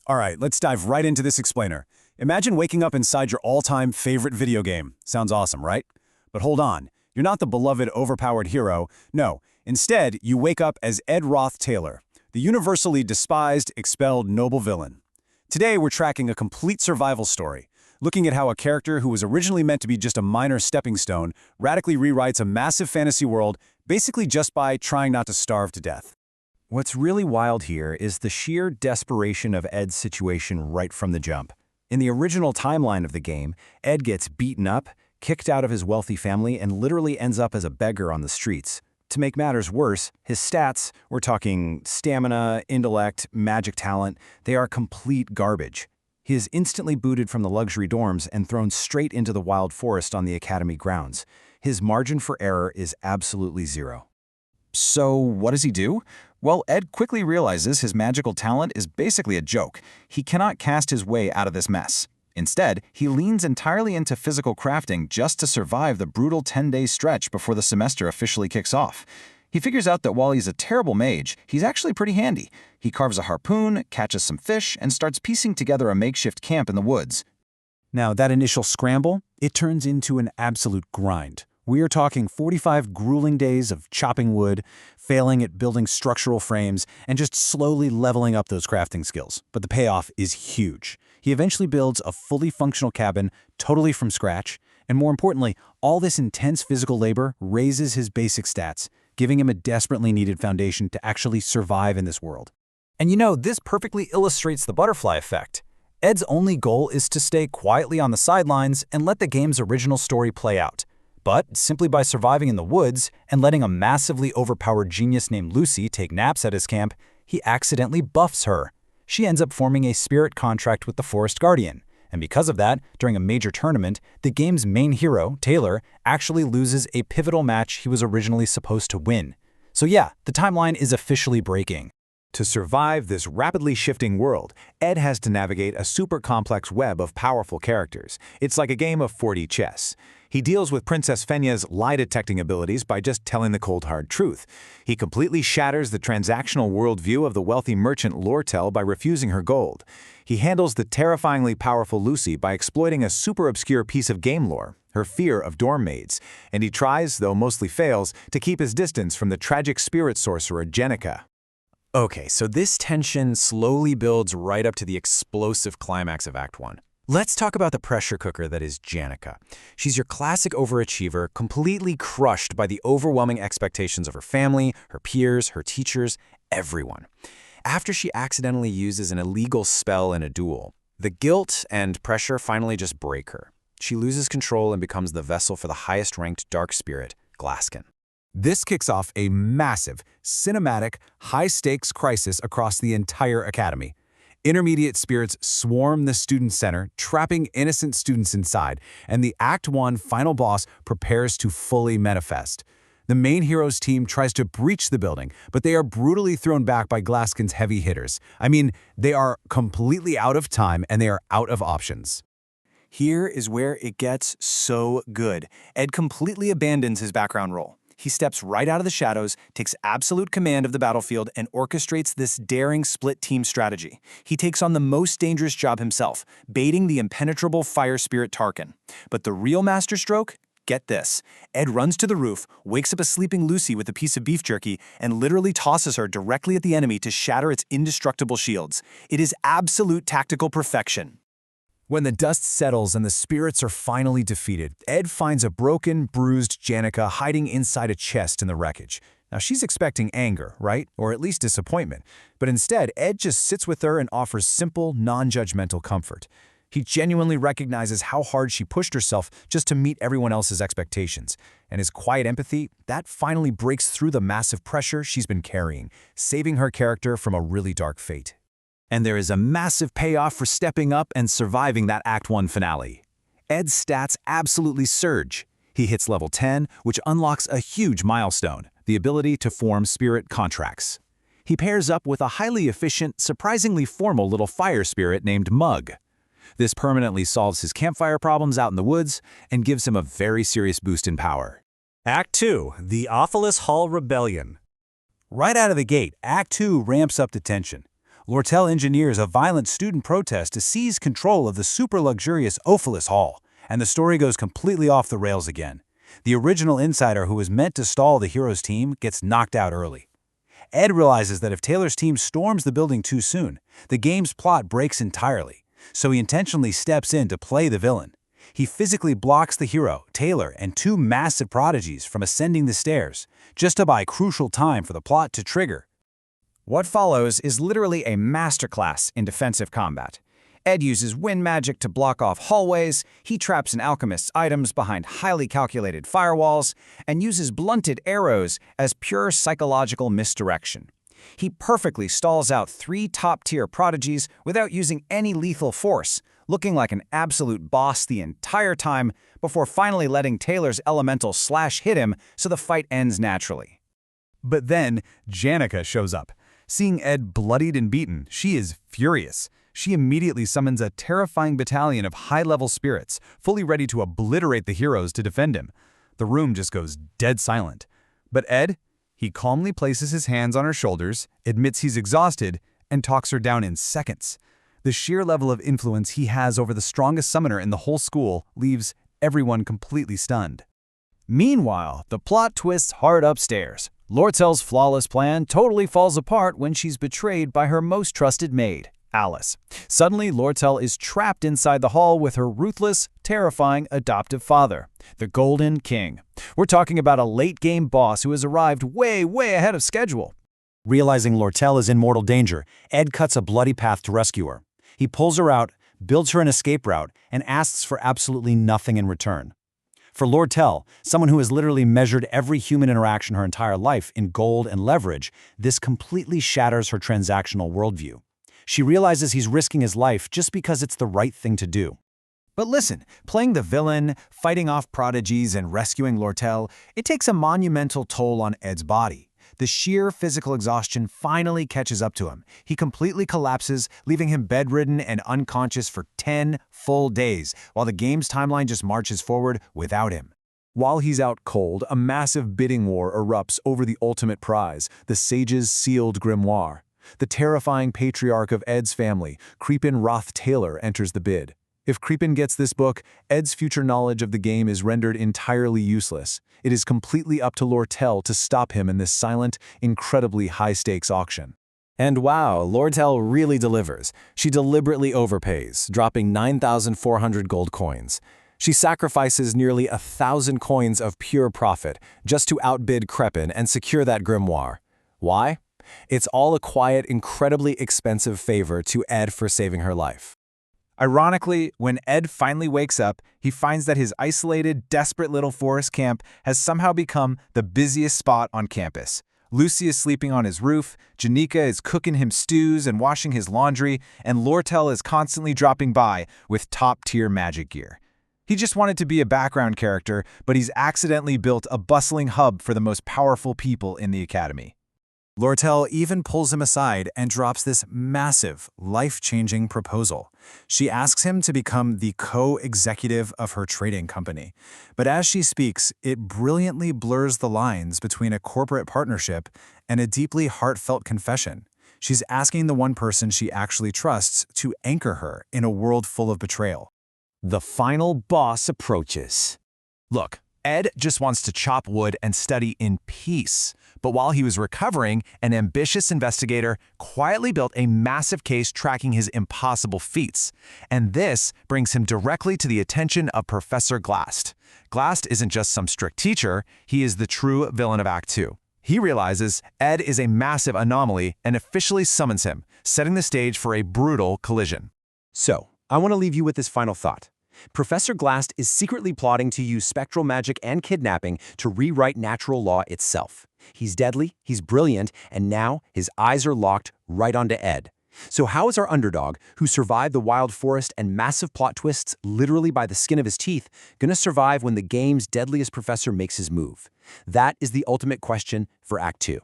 All right, let's dive right into this explainer. Imagine waking up inside your all-time favorite video game. Sounds awesome, right? But hold on, you're not the beloved overpowered hero. No, instead, you wake up as Ed Roth Taylor, the universally despised, expelled noble villain. Today, we're tracking a complete survival story, looking at how a character who was originally meant to be just a minor stepping stone radically rewrites a massive fantasy world basically just by trying not to starve to death. What's really wild here is the sheer desperation of Ed's situation right from the jump. In the original timeline of the game, Ed gets beaten up, kicked out of his wealthy family, and literally ends up as a beggar on the streets. To make matters worse, his stats, we're talking stamina, intellect, magic talent, they are complete garbage. He is instantly booted from the luxury dorms and thrown straight into the wild forest on the academy grounds. His margin for error is absolutely zero. So what does he do? Well, Ed quickly realizes his magical talent is basically a joke. He cannot cast his way out of this mess. Instead, he leans entirely into physical crafting just to survive the brutal 10-day stretch before the semester officially kicks off. He figures out that while he's a terrible mage, he's actually pretty handy. He carves a harpoon, catches some fish, and starts piecing together a makeshift camp in the woods. Now, that initial scramble, it turns into an absolute grind. We are talking 45 grueling days of chopping wood, failing at building structural frames, and just slowly leveling up those crafting skills. But the payoff is huge. He eventually builds a fully functional cabin, totally from scratch, and more importantly, all this intense physical labor raises his basic stats, giving him a desperately needed foundation to actually survive in this world. And you know, this perfectly illustrates the butterfly effect. Ed's only goal is to stay quietly on the sidelines and let the game's original story play out. But simply by surviving in the woods and letting a massively overpowered genius named Lucy take naps at his camp, he accidentally buffs her. She ends up forming a spirit contract with the Forest Guardian. And because of that, during a major tournament, the game's main hero, Taylor, actually loses a pivotal match he was originally supposed to win. So yeah, the timeline is officially breaking. To survive this rapidly shifting world, Ed has to navigate a super complex web of powerful characters. It's like a game of 4D chess. He deals with Princess Fenya's lie-detecting abilities by just telling the cold hard truth. He completely shatters the transactional worldview of the wealthy merchant Lortel by refusing her gold. He handles the terrifyingly powerful Lucy by exploiting a super obscure piece of game lore, her fear of dorm maids. And he tries, though mostly fails, to keep his distance from the tragic spirit sorcerer Jenica. Okay, so this tension slowly builds right up to the explosive climax of Act 1. Let's talk about the pressure cooker that is Jenica. She's your classic overachiever, completely crushed by the overwhelming expectations of her family, her peers, her teachers, everyone. After she accidentally uses an illegal spell in a duel, the guilt and pressure finally just break her. She loses control and becomes the vessel for the highest-ranked dark spirit, Glaskin. This kicks off a massive, cinematic, high-stakes crisis across the entire academy. Intermediate spirits swarm the student center, trapping innocent students inside, and the Act 1 final boss prepares to fully manifest. The main hero's team tries to breach the building, but they are brutally thrown back by Glaskin's heavy hitters. I mean, they are completely out of time and they are out of options. Here is where it gets so good. Ed completely abandons his background role. He steps right out of the shadows, takes absolute command of the battlefield, and orchestrates this daring split-team strategy. He takes on the most dangerous job himself, baiting the impenetrable fire spirit Tarkin. But the real masterstroke? Get this. Ed runs to the roof, wakes up a sleeping Lucy with a piece of beef jerky, and literally tosses her directly at the enemy to shatter its indestructible shields. It is absolute tactical perfection. When the dust settles and the spirits are finally defeated, Ed finds a broken, bruised Jenica hiding inside a chest in the wreckage. Now, she's expecting anger, right? Or at least disappointment. But instead, Ed just sits with her and offers simple, non-judgmental comfort. He genuinely recognizes how hard she pushed herself just to meet everyone else's expectations. And his quiet empathy, that finally breaks through the massive pressure she's been carrying, saving her character from a really dark fate. And there is a massive payoff for stepping up and surviving that Act 1 finale. Ed's stats absolutely surge. He hits level 10, which unlocks a huge milestone, the ability to form spirit contracts. He pairs up with a highly efficient, surprisingly formal little fire spirit named Mug. This permanently solves his campfire problems out in the woods and gives him a very serious boost in power. Act 2, The Awfulest Hall Rebellion. Right out of the gate, Act 2 ramps up the tension. Lortel engineers a violent student protest to seize control of the super-luxurious Ophelis Hall, and the story goes completely off the rails again. The original insider who was meant to stall the hero's team gets knocked out early. Ed realizes that if Taylor's team storms the building too soon, the game's plot breaks entirely, so he intentionally steps in to play the villain. He physically blocks the hero, Taylor, and two massive prodigies from ascending the stairs, just to buy crucial time for the plot to trigger. What follows is literally a masterclass in defensive combat. Ed uses wind magic to block off hallways, he traps an alchemist's items behind highly calculated firewalls, and uses blunted arrows as pure psychological misdirection. He perfectly stalls out three top-tier prodigies without using any lethal force, looking like an absolute boss the entire time before finally letting Taylor's elemental slash hit him so the fight ends naturally. But then, Janica shows up. Seeing Ed bloodied and beaten, she is furious. She immediately summons a terrifying battalion of high-level spirits, fully ready to obliterate the heroes to defend him. The room just goes dead silent. But Ed, he calmly places his hands on her shoulders, admits he's exhausted, and talks her down in seconds. The sheer level of influence he has over the strongest summoner in the whole school leaves everyone completely stunned. Meanwhile, the plot twists hard upstairs. Lortel's flawless plan totally falls apart when she's betrayed by her most trusted maid, Alice. Suddenly, Lortel is trapped inside the hall with her ruthless, terrifying adoptive father, the Golden King. We're talking about a late-game boss who has arrived way ahead of schedule. Realizing Lortel is in mortal danger, Ed cuts a bloody path to rescue her. He pulls her out, builds her an escape route, and asks for absolutely nothing in return. For Lortel, someone who has literally measured every human interaction her entire life in gold and leverage, this completely shatters her transactional worldview. She realizes he's risking his life just because it's the right thing to do. But listen, playing the villain, fighting off prodigies, and rescuing Lortel, it takes a monumental toll on Ed's body. The sheer physical exhaustion finally catches up to him. He completely collapses, leaving him bedridden and unconscious for 10 full days, while the game's timeline just marches forward without him. While he's out cold, a massive bidding war erupts over the ultimate prize, the Sage's sealed grimoire. The terrifying patriarch of Ed's family, Creepin Roth Taylor, enters the bid. If Creepin gets this book, Ed's future knowledge of the game is rendered entirely useless. It is completely up to Lortel to stop him in this silent, incredibly high-stakes auction. And wow, Lortel really delivers. She deliberately overpays, dropping 9,400 gold coins. She sacrifices nearly 1,000 coins of pure profit just to outbid Creepin and secure that grimoire. Why? It's all a quiet, incredibly expensive favor to Ed for saving her life. Ironically, when Ed finally wakes up, he finds that his isolated, desperate little forest camp has somehow become the busiest spot on campus. Lucy is sleeping on his roof, Janica is cooking him stews and washing his laundry, and Lortel is constantly dropping by with top-tier magic gear. He just wanted to be a background character, but he's accidentally built a bustling hub for the most powerful people in the academy. Lortel even pulls him aside and drops this massive, life-changing proposal. She asks him to become the co-executive of her trading company. But as she speaks, it brilliantly blurs the lines between a corporate partnership and a deeply heartfelt confession. She's asking the one person she actually trusts to anchor her in a world full of betrayal. The final boss approaches. Look, Ed just wants to chop wood and study in peace. But while he was recovering, an ambitious investigator quietly built a massive case tracking his impossible feats. And this brings him directly to the attention of Professor Glast. Glast isn't just some strict teacher, he is the true villain of Act 2. He realizes Ed is a massive anomaly and officially summons him, setting the stage for a brutal collision. So, I want to leave you with this final thought. Professor Glast is secretly plotting to use spectral magic and kidnapping to rewrite natural law itself. He's deadly, he's brilliant, and now his eyes are locked right onto Ed. So how is our underdog, who survived the wild forest and massive plot twists literally by the skin of his teeth, gonna survive when the game's deadliest professor makes his move? That is the ultimate question for Act 2.